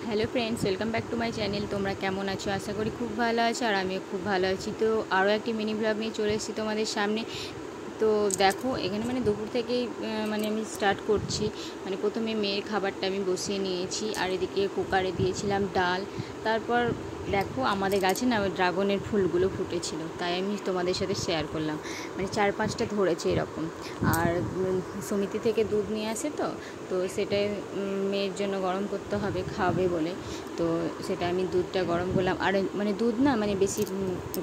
Hello friends, welcome back to my channel. তোমরা কেমন আছো? আশা করি খুব ভালো আছো, আর আমিও খুব ভালো আছি। তো আরও একটি মিনি ব্লগ নিয়ে চলে এসেছি তোমাদের সামনে। তো দেখো, এখানে দুপুর থেকেই আমি স্টার্ট করছি। প্রথমে মেয়ের খাবারটা আমি বসিয়ে নিয়েছি, আর এদিকে কুকারে দিয়েছিলাম ডাল। তারপর দেখো, আমাদের গাছে না ওই ড্রাগনের ফুলগুলো ফুটেছিল, তাই আমি তোমাদের সাথে শেয়ার করলাম। 4-5টা ধরেছে এরকম। আর সমিতি থেকে দুধ নিয়ে আসে, তো তো সেটাই মেয়ের জন্য গরম করতে হবে, খাবে বলে। তো সেটা আমি দুধটা গরম করলাম। আর দুধ না বেশি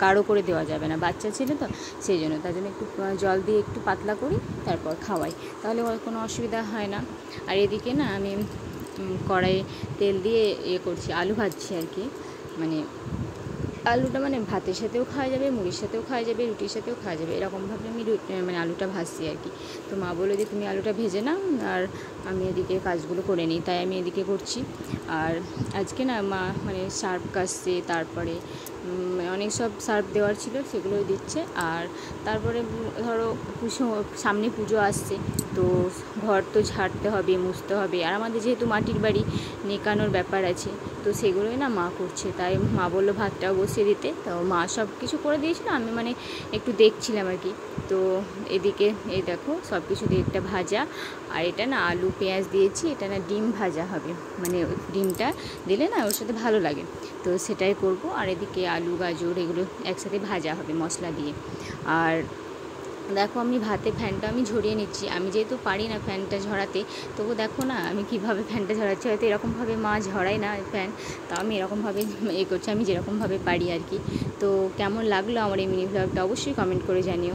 গাঢ় করে দেওয়া যাবে না, বাচ্চা ছেলে তো, সেই জন্য তার জন্য একটু জল দিয়ে একটু পাতলা করি, তারপর খাওয়াই, তাহলে কোনো অসুবিধা হয় না। আর এদিকে না আমি কড়াইয়ে তেল দিয়ে করছি, আলু ভাজছি আর কি। আলুটা ভাতের সাথেও খাওয়া যাবে, মুড়ির সাথেও খাওয়া যাবে, রুটির সাথেও খাওয়া যাবে, এরকমভাবে আমি আলুটা ভাজছি আর কি। তো মা বললো যে তুমি আলুটা ভেজে নাও, আর আমি এদিকে কাজগুলো করে নিই, তাই আমি এদিকে করছি। আর আজকে না মা সার্ফ কাটছে, তারপরে অনেক সব সার্ফ দেওয়ার ছিল, সেগুলোই দিচ্ছে। আর তারপরে ধরো সামনে পুজো আসছে, তো ঘর তো ঝাড়তে হবে, মুছতে হবে, আর আমাদের যেহেতু মাটির বাড়ি, নেকানোর ব্যাপার আছে, তো সেগুলোই না মা করছে। তাই মা বললো ভাতটাও বসিয়ে দিতে, তো মা সব কিছু করে দিয়েছিল, আমি একটু দেখছিলাম আর কি। তো এদিকে এই দেখো, সব কিছু দিয়ে একটা ভাজা, আর এটা না আলু পেঁয়াজ দিয়েছি, এটা না ডিম ভাজা হবে, ডিমটা দিলে না ওর সাথে ভালো লাগে, তো সেটাই করব। আর এদিকে আলু গাজর এগুলো একসাথে ভাজা হবে মশলা দিয়ে। আর দেখো, আমি ভাতে ফ্যানটা আমি ঝরিয়ে নিচ্ছি, আমি যেহেতু পারি না ফ্যানটা ঝরাতে, তবু দেখো না আমি কীভাবে ফ্যানটা ঝরাচ্ছি। হয়তো এরকমভাবে মা ঝরায় না ফ্যান, তা আমি এরকমভাবে করছি, আমি যেরকমভাবে পারি আর কি। তো কেমন লাগলো আমার এই মিনি ব্লগটা অবশ্যই কমেন্ট করে জানিও।